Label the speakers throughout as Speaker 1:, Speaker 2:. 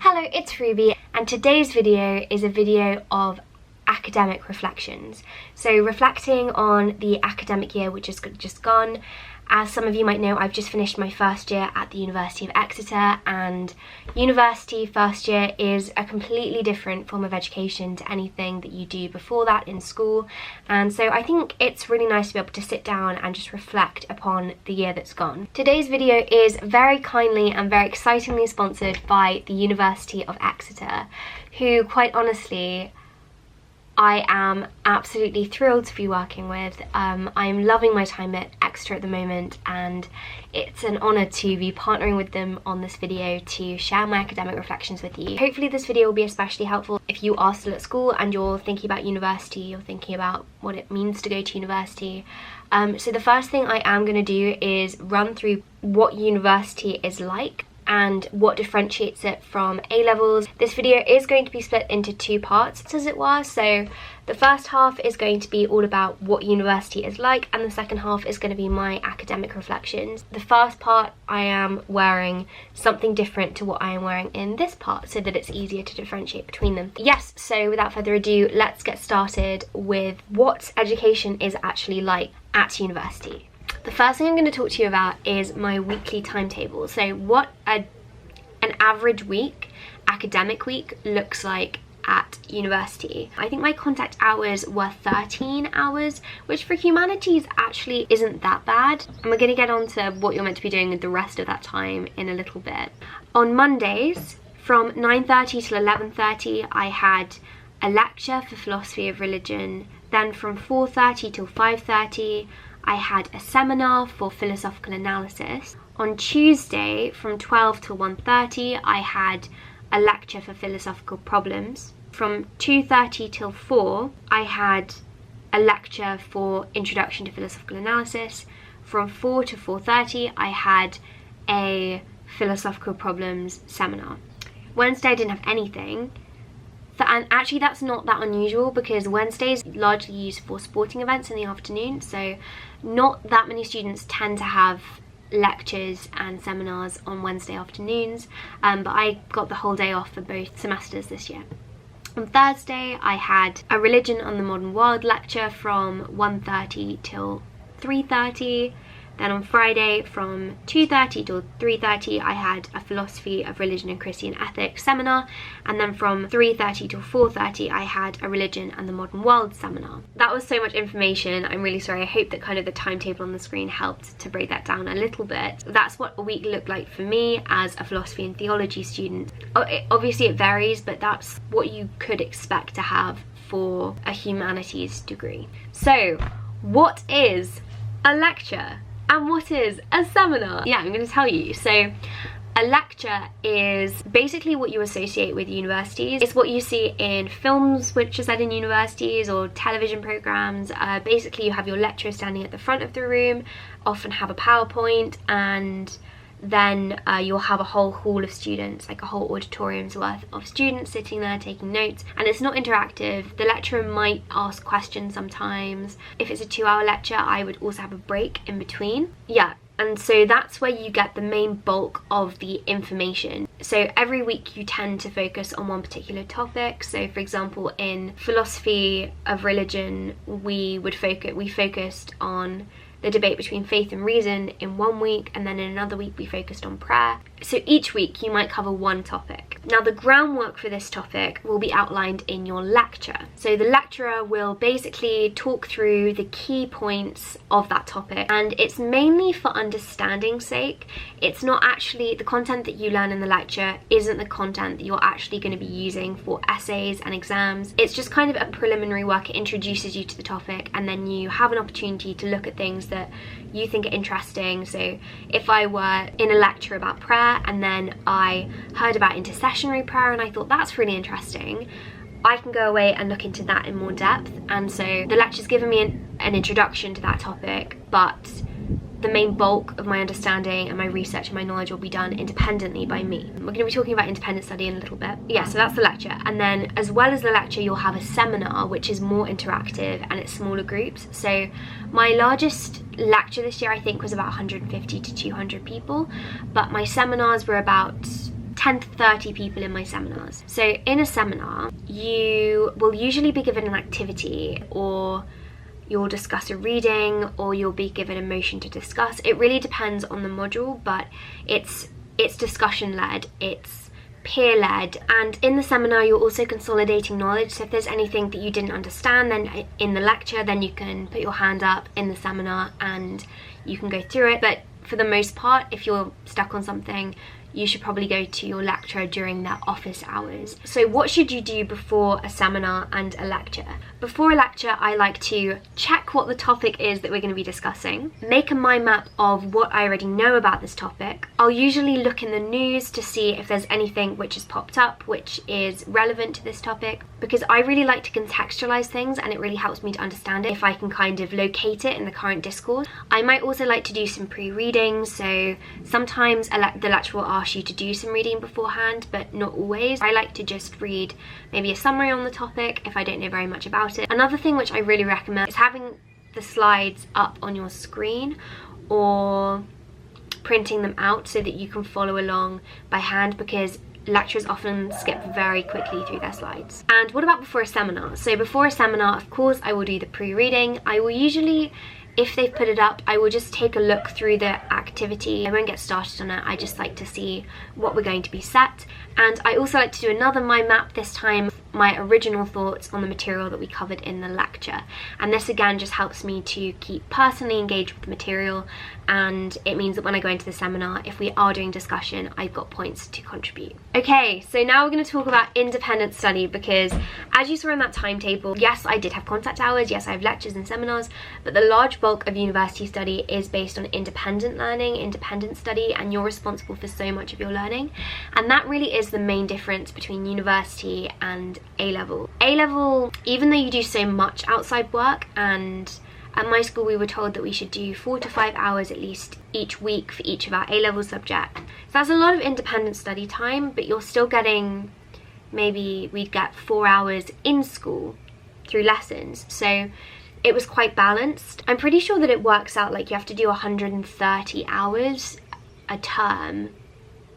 Speaker 1: Hello, it's Ruby, and today's video is a video of academic reflections. So reflecting on the academic year which has just gone. As some of you might know, I've just finished my first year at the University of Exeter, and university first year is a completely different form of education to anything that you do before that in school. And so I think it's really nice to be able to sit down and just reflect upon the year that's gone. Today's video is very kindly and very excitingly sponsored by the University of Exeter, who quite honestly I am absolutely thrilled to be working with. I'm loving my time at Exeter at the moment, and it's an honour to be partnering with them on this video to share my academic reflections with you. Hopefully this video will be especially helpful if you are still at school and you're thinking about university, you're thinking about what it means to go to university. So the first thing I am going to do is run through what university is like and what differentiates it from A-levels. This video is going to be split into two parts, as it were. So the first half is going to be all about what university is like, and the second half is going to be my academic reflections. The first part, I am wearing something different to what I am wearing in this part so that it's easier to differentiate between them. Yes, so without further ado, let's get started with what education is actually like at university. The first thing I'm going to talk to you about is my weekly timetable. So what an average week, academic week, looks like at university. I think my contact hours were 13 hours, which for humanities actually isn't that bad. And we're going to get on to what you're meant to be doing with the rest of that time in a little bit. On Mondays, from 9:30 till 11:30, I had a lecture for philosophy of religion. Then from 4:30 till 5:30, I had a seminar for philosophical analysis. On Tuesday, from 12 till 1:30, I had a lecture for philosophical problems. From 2:30 till 4, I had a lecture for introduction to philosophical analysis. From 4 to 4:30, I had a philosophical problems seminar. Wednesday, I didn't have anything. And actually that's not that unusual because Wednesdays largely used for sporting events in the afternoon, so not that many students tend to have lectures and seminars on Wednesday afternoons, but I got the whole day off for both semesters this year. On Thursday I had a religion on the modern world lecture from 1:30 till 3:30. Then on Friday from 2:30 till 3:30 I had a philosophy of religion and Christian ethics seminar, and then from 3:30 till 4:30 I had a religion and the modern world seminar. That was so much information, I'm really sorry. I hope that kind of the timetable on the screen helped to break that down a little bit. That's what a week looked like for me as a philosophy and theology student. Obviously it varies, but that's what you could expect to have for a humanities degree. So what is a lecture? And what is a seminar? Yeah, I'm going to tell you. So a lecture is basically what you associate with universities. It's what you see in films which are set in universities or television programs. Basically you have your lecturer standing at the front of the room, often have a PowerPoint, and then you'll have a whole hall of students, like a whole auditorium's worth of students sitting there taking notes, and it's not interactive. The lecturer might ask questions sometimes. If it's a 2-hour lecture, I would also have a break in between. Yeah, and so that's where you get the main bulk of the information. So every week you tend to focus on one particular topic. So for example, in philosophy of religion, we focused on the debate between faith and reason in one week, and then in another week we focused on prayer. So each week you might cover one topic. Now the groundwork for this topic will be outlined in your lecture. So the lecturer will basically talk through the key points of that topic, and it's mainly for understanding's sake. It's not actually, the content that you learn in the lecture isn't the content that you're actually going to be using for essays and exams. It's just kind of a preliminary work. It introduces you to the topic, and then you have an opportunity to look at things that you think are interesting. So if I were in a lecture about prayer and then I heard about intercessionary prayer and I thought that's really interesting, I can go away and look into that in more depth. And so the lecture's given me an introduction to that topic, but the main bulk of my understanding and my research and my knowledge will be done independently by me. We're going to be talking about independent study in a little bit. Yeah, so that's the lecture. And then as well as the lecture, you'll have a seminar, which is more interactive and it's smaller groups. So my largest lecture this year, I think, was about 150 to 200 people, but my seminars were about 10 to 30 people in my seminars. So in a seminar, you will usually be given an activity, or you'll discuss a reading, or you'll be given a motion to discuss. It really depends on the module, but it's discussion led, it's peer led, and in the seminar you're also consolidating knowledge. So if there's anything that you didn't understand then in the lecture, then you can put your hand up in the seminar and you can go through it. But for the most part, if you're stuck on something, you should probably go to your lecturer during their office hours. So what should you do before a seminar and a lecture? Before a lecture, I like to check what the topic is that we're going to be discussing, make a mind map of what I already know about this topic. I'll usually look in the news to see if there's anything which has popped up which is relevant to this topic, because I really like to contextualize things and it really helps me to understand it if I can kind of locate it in the current discourse. I might also like to do some pre-reading, so sometimes the lecturer will ask you to do some reading beforehand, but not always. I like to just read maybe a summary on the topic if I don't know very much about it. Another thing which I really recommend is having the slides up on your screen or printing them out so that you can follow along by hand, because lecturers often skip very quickly through their slides. And what about before a seminar? So before a seminar, of course, I will do the pre-reading. I will usually, if they've put it up, I will just take a look through the activity. I won't get started on it. I just like to see what we're going to be set. And I also like to do another mind map, this time my original thoughts on the material that we covered in the lecture. And this again just helps me to keep personally engaged with the material, and it means that when I go into the seminar, if we are doing discussion, I've got points to contribute. Okay, so now we're going to talk about independent study, because as you saw in that timetable, yes, I did have contact hours, yes, I have lectures and seminars, but the large bulk of university study is based on independent learning, independent study, and you're responsible for so much of your learning. And that really is the main difference between university and A-level. A-level, even though you do so much outside work, and at my school we were told that we should do 4 to 5 hours at least each week for each of our A-level subjects. So that's a lot of independent study time, but you're still getting, maybe we'd get 4 hours in school through lessons. So it was quite balanced. I'm pretty sure that it works out like you have to do 130 hours a term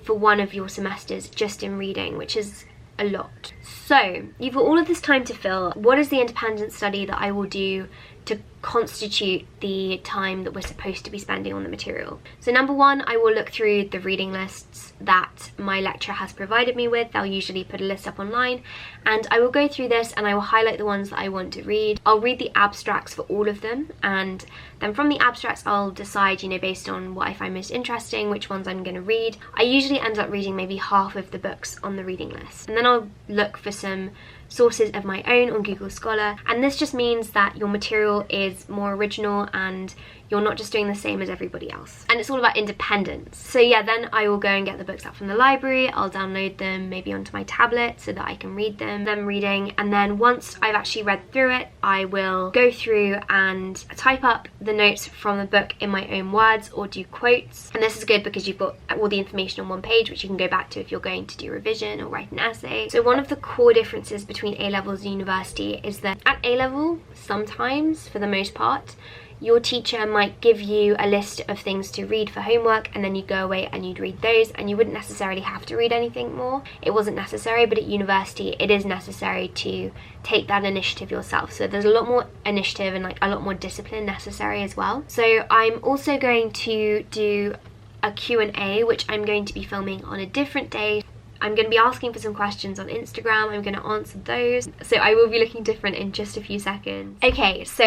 Speaker 1: for one of your semesters just in reading, which is a lot. So you've got all of this time to fill. What is the independent study that I will do to constitute the time that we're supposed to be spending on the material? So number one, I will look through the reading lists that my lecturer has provided me with. They'll usually put a list up online, and I will go through this and I will highlight the ones that I want to read. I'll read the abstracts for all of them, and then from the abstracts I'll decide, you know, based on what I find most interesting, which ones I'm going to read. I usually end up reading maybe half of the books on the reading list, and then I'll look for some sources of my own on Google Scholar, and this just means that your material is more original and you're not just doing the same as everybody else. And it's all about independence. So yeah, then I will go and get the books out from the library. I'll download them maybe onto my tablet so that I can read them. Then reading, and then once I've actually read through it, I will go through and type up the notes from the book in my own words or do quotes. And this is good because you've got all the information on one page, which you can go back to if you're going to do revision or write an essay. So one of the core differences between A-levels and university is that at A-level, sometimes, for the most part, your teacher might give you a list of things to read for homework, and then you go away and you'd read those, and you wouldn't necessarily have to read anything more. It wasn't necessary, but at university it is necessary to take that initiative yourself. So there's a lot more initiative and like a lot more discipline necessary as well. So I'm also going to do a Q&A, which I'm going to be filming on a different day. I'm going to be asking for some questions on Instagram. I'm going to answer those. So I will be looking different in just a few seconds. Okay, so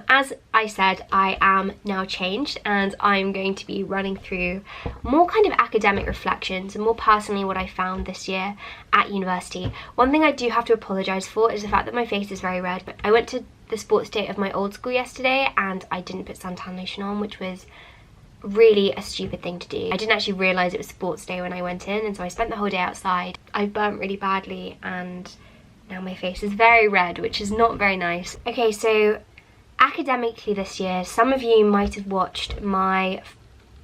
Speaker 1: as I said, I am now changed and I'm going to be running through more kind of academic reflections and more personally what I found this year at university. One thing I do have to apologise for is the fact that my face is very red. I went to the sports day of my old school yesterday and I didn't put suntan lotion on, which was really a stupid thing to do. I didn't actually realise it was sports day when I went in, and so I spent the whole day outside. I burnt really badly and now my face is very red, which is not very nice. Okay, so academically this year, some of you might have watched my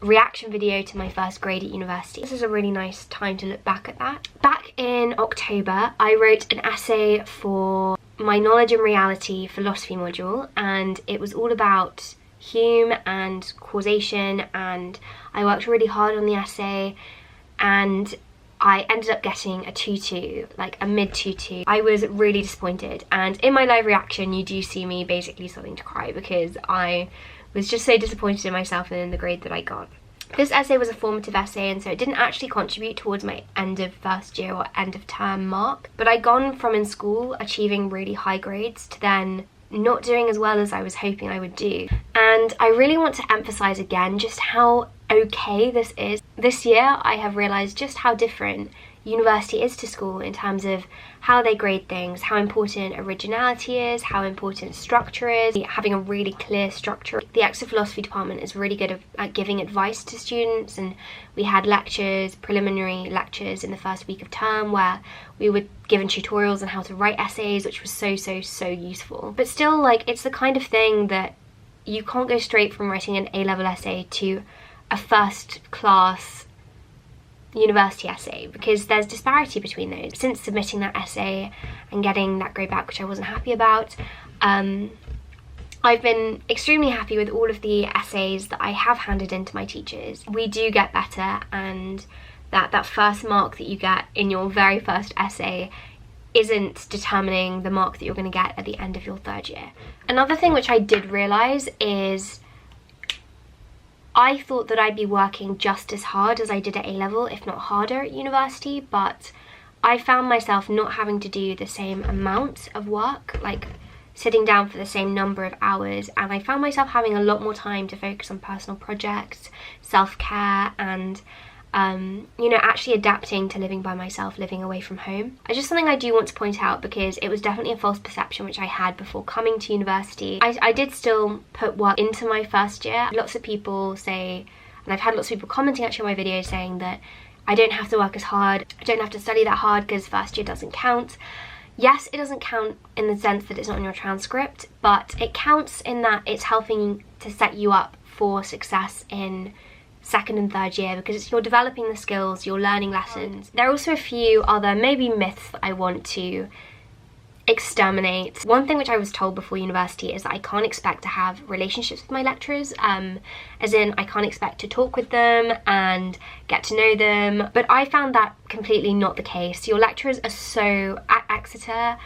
Speaker 1: reaction video to my first grade at university. This is a really nice time to look back at that. Back in October, I wrote an essay for my knowledge and reality philosophy module, and it was all about Hume and causation, and I worked really hard on the essay, and I ended up getting a 2-2, like a mid 2-2. I was really disappointed, and in my live reaction you do see me basically starting to cry because I was just so disappointed in myself and in the grade that I got. This essay was a formative essay, and so it didn't actually contribute towards my end of first year or end of term mark, but I'd gone from in school achieving really high grades to then not doing as well as I was hoping I would do. And I really want to emphasize again just how okay this is. This year I have realized just how different university is to school in terms of how they grade things, how important originality is, how important structure is, having a really clear structure. The Exeter philosophy department is really good at giving advice to students, and we had lectures, preliminary lectures in the first week of term where we were given tutorials on how to write essays, which was so useful. But still, like, it's the kind of thing that you can't go straight from writing an A-level essay to a first class university essay, because there's disparity between those. Since submitting that essay and getting that grade back, which I wasn't happy about, I've been extremely happy with all of the essays that I have handed in to my teachers. We do get better, and that first mark that you get in your very first essay isn't determining the mark that you're going to get at the end of your third year. Another thing which I did realise is I thought that I'd be working just as hard as I did at A-level, if not harder, at university, but I found myself not having to do the same amount of work, like sitting down for the same number of hours, and I found myself having a lot more time to focus on personal projects, self-care, and you know, actually adapting to living by myself, living away from home. It's just something I do want to point out because it was definitely a false perception which I had before coming to university. I did still put work into my first year. Lots of people say, and I've had lots of people commenting actually on my videos saying that I don't have to work as hard, I don't have to study that hard because first year doesn't count. Yes, it doesn't count in the sense that it's not in your transcript, but it counts in that it's helping to set you up for success in second and third year, because you're developing the skills, you're learning lessons. There are also a few other maybe myths that I want to exterminate. One thing which I was told before university is that I can't expect to have relationships with my lecturers, as in I can't expect to talk with them and get to know them, but I found that completely not the case. Your lecturers are so, at Exeter,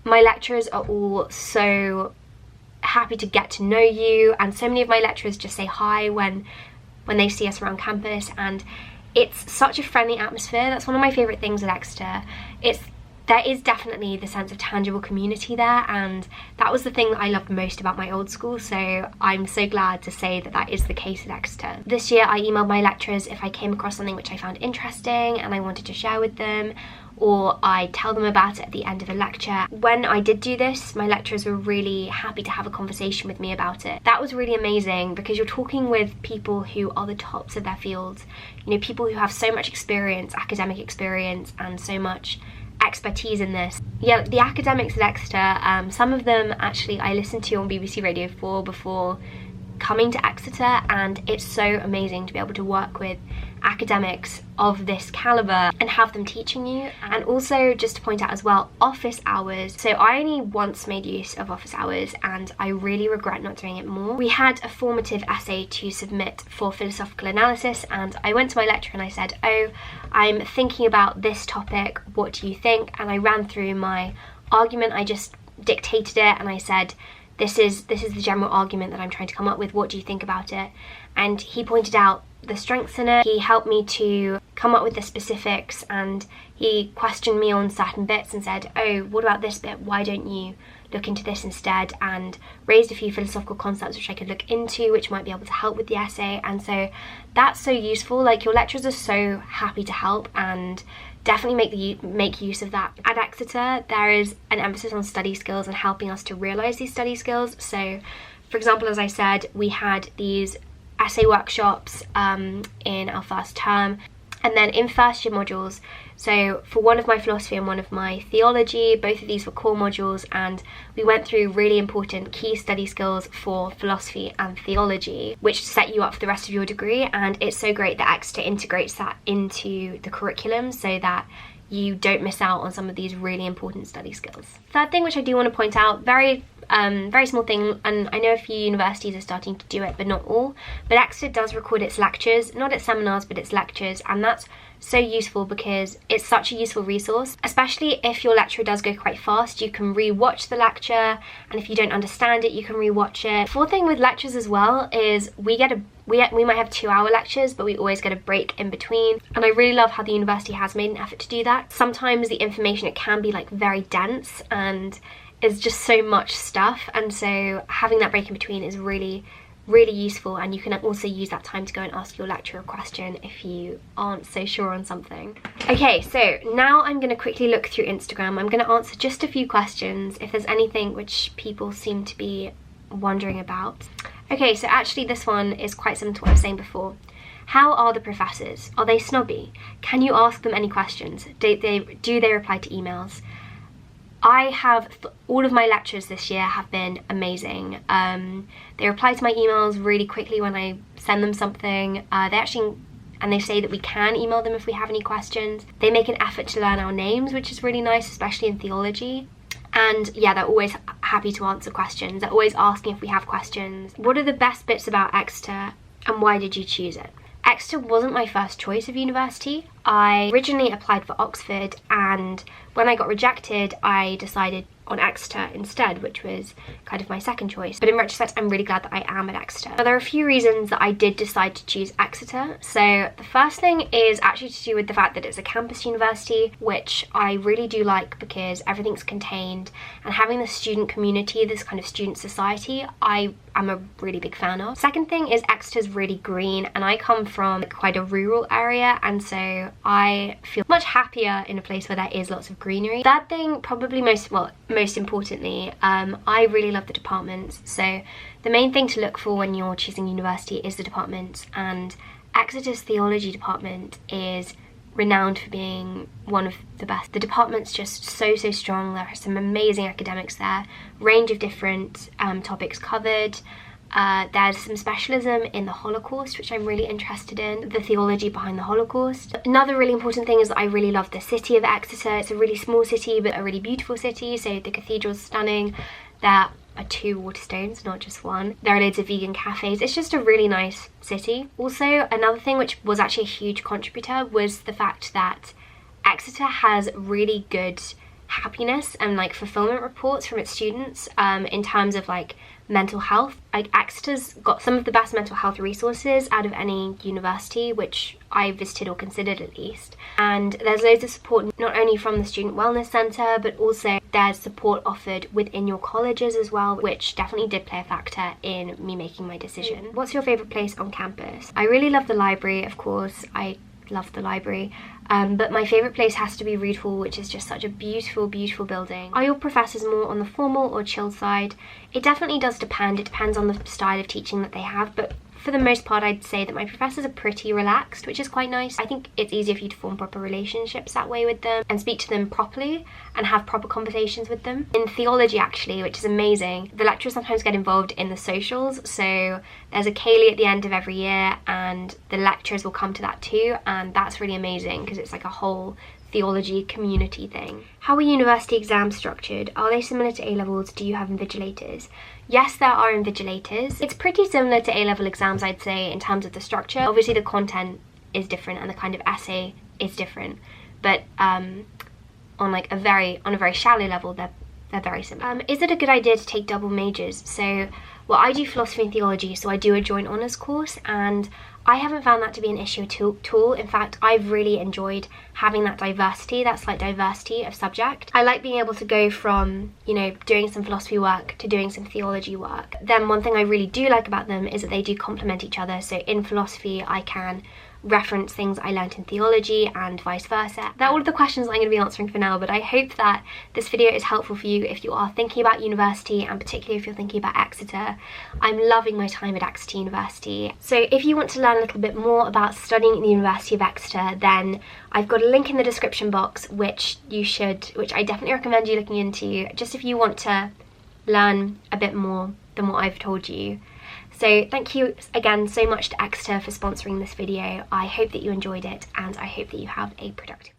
Speaker 1: my lecturers are all so happy to get to know you, and so many of my lecturers just say hi when they see us around campus, and it's such a friendly atmosphere. That's one of my favourite things at Exeter. There is definitely the sense of tangible community there, and that was the thing that I loved most about my old school, so I'm so glad to say that that is the case at Exeter. This year I emailed my lecturers if I came across something which I found interesting and I wanted to share with them, or I tell them about it at the end of a lecture. When I did do this, my lecturers were really happy to have a conversation with me about it. That was really amazing because you're talking with people who are the tops of their fields, you know, people who have so much experience, academic experience, and so much expertise in this. Yeah, the academics at Exeter, some of them actually I listened to on BBC Radio 4 before coming to Exeter, and it's so amazing to be able to work with academics of this caliber and have them teaching you. And also, just to point out as well, office hours. So I only once made use of office hours and I really regret not doing it more. We had a formative essay to submit for philosophical analysis, and I went to my lecturer and I said, oh, I'm thinking about this topic, what do you think? And I ran through my argument, I just dictated it and I said, this is the general argument that I'm trying to come up with, what do you think about it? And he pointed out the strengths in it, he helped me to come up with the specifics, and he questioned me on certain bits and said, oh, what about this bit, why don't you look into this instead, and raised a few philosophical concepts which I could look into, which might be able to help with the essay. And so that's so useful. Like, your lecturers are so happy to help, and definitely make use of that. At Exeter, there is an emphasis on study skills and helping us to realise these study skills. So, for example, as I said, we had these essay workshops in our first term, and then in first year modules, so for one of my philosophy and one of my theology, both of these were core modules, and we went through really important key study skills for philosophy and theology, which set you up for the rest of your degree. And it's so great that Exeter integrates that into the curriculum so that you don't miss out on some of these really important study skills. Third thing which I do want to point out, very very small thing, and I know a few universities are starting to do it, but not all. But Exeter does record its lectures, not its seminars, but its lectures, and that's so useful because it's such a useful resource, especially if your lecturer does go quite fast. You can re-watch the lecture, and if you don't understand it, you can re-watch it. Fourth thing with lectures as well is we might have 2-hour lectures, but we always get a break in between, and I really love how the university has made an effort to do that. Sometimes the information, it can be like very dense and is just so much stuff, and so having that break in between is really useful, and you can also use that time to go and ask your lecturer a question if you aren't so sure on something. Okay, so now I'm going to quickly look through Instagram. I'm going to answer just a few questions if there's anything which people seem to be wondering about. Okay, so actually this one is quite similar to what I was saying before. How are the professors? Are they snobby? Can you ask them any questions? Do they reply to emails? All of my lectures this year have been amazing. They reply to my emails really quickly when I send them something. They say that we can email them if we have any questions. They make an effort to learn our names, which is really nice, especially in theology. And yeah, they're always happy to answer questions. They're always asking if we have questions. What are the best bits about Exeter, and why did you choose it? Exeter wasn't my first choice of university. I originally applied for Oxford, and when I got rejected, I decided on Exeter instead, which was kind of my second choice. But in retrospect, I'm really glad that I am at Exeter. But there are a few reasons that I did decide to choose Exeter. So the first thing is actually to do with the fact that it's a campus university, which I really do like because everything's contained, and having the student community, this kind of student society, I'm a really big fan of. Second thing is Exeter's really green, and I come from quite a rural area, and so I feel much happier in a place where there is lots of greenery. Third thing, probably most importantly, I really love the departments. So the main thing to look for when you're choosing university is the departments, and Exeter's theology department is renowned for being one of the best. The department's just so strong. There are some amazing academics there, range of different topics covered. There's some specialism in the Holocaust, which I'm really interested in, the theology behind the Holocaust. Another really important thing is that I really love the city of Exeter. It's a really small city, but a really beautiful city. So the cathedral's stunning. There are 2 Waterstones, not just one. There are loads of vegan cafes. It's just a really nice city. Also, another thing which was actually a huge contributor was the fact that Exeter has really good happiness and like fulfillment reports from its students in terms of like mental health. Like Exeter's got some of the best mental health resources out of any university which I visited or considered at least, and there's loads of support not only from the Student Wellness Centre, but also there's support offered within your colleges as well, which definitely did play a factor in me making my decision. What's your favourite place on campus? I really love the library, of course. I love the library, but my favourite place has to be Reed Hall, which is just such a beautiful building. Are your professors more on the formal or chilled side? It definitely does depend. It depends on the style of teaching that they have, but for the most part I'd say that my professors are pretty relaxed, which is quite nice. I think it's easier for you to form proper relationships that way with them and speak to them properly and have proper conversations with them. In theology actually, which is amazing, the lecturers sometimes get involved in the socials, so there's a ceilidh at the end of every year and the lecturers will come to that too, and that's really amazing because it's like a whole theology community thing. How are university exams structured? Are they similar to A-levels? Do you have invigilators? Yes, there are invigilators. It's pretty similar to A-level exams, I'd say, in terms of the structure. Obviously the content is different and the kind of essay is different, but on a very shallow level they're very similar. Is it a good idea to take double majors? So well, I do philosophy and theology, so I do a joint honours course, and I haven't found that to be an issue at all. In fact, I've really enjoyed having that diversity, that slight diversity of subject. I like being able to go from, you know, doing some philosophy work to doing some theology work. Then one thing I really do like about them is that they do complement each other. So in philosophy, I can reference things I learnt in theology and vice versa. They're all of the questions I'm going to be answering for now, but I hope that this video is helpful for you if you are thinking about university, and particularly if you're thinking about Exeter. I'm loving my time at Exeter University. So if you want to learn a little bit more about studying at the University of Exeter, then I've got a link in the description box which I definitely recommend you looking into, just if you want to learn a bit more than what I've told you. So thank you again so much to Exeter for sponsoring this video. I hope that you enjoyed it, and I hope that you have a productive